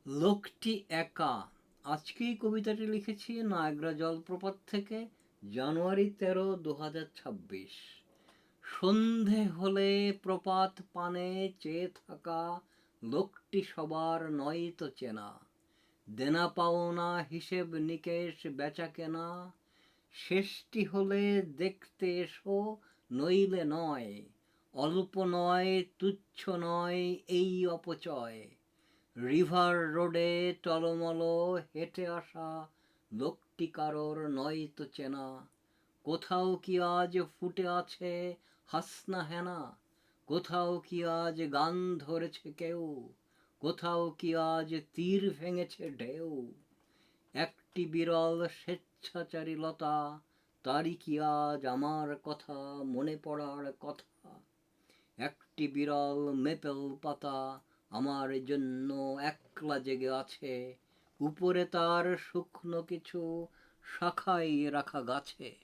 লোকটি একা। আজকেই কবিতাটি লিখেছি নায়াগ্রা জলপ্রপাত থেকে, জানুয়ারি 13, 2026। সন্ধে হলে প্রপাত পানে চেয়ে থাকা লোকটি সবার নয়তো চেনা। দেনা পাওনা হিসেব নিকেশ বেচা কেনা, শেষটি হলে দেখতে এসো নইলে নয়। অল্প নয়, তুচ্ছ নয় এই অপচয়। রিভার রোডে টলমল হেঁটে আসা লোকটি কারোর নয়তো চেনা। কোথাও কি আজ ফুটে আছে হাসনা হেনা, কোথাও কি আজ গান ধরেছে কেউ, কোথাও কি আজ তীর ভেঙেছে ঢেউ। একটি বিরল স্বেচ্ছাচারী লতা, তারই কি আজ আমার কথা মনে পড়ার কথা। একটি বিরল মেপেল পাতা আমার জন্য একলা জেগে আছে, উপরে তার শুকনো কিছু শাখায় রাখা গাছে।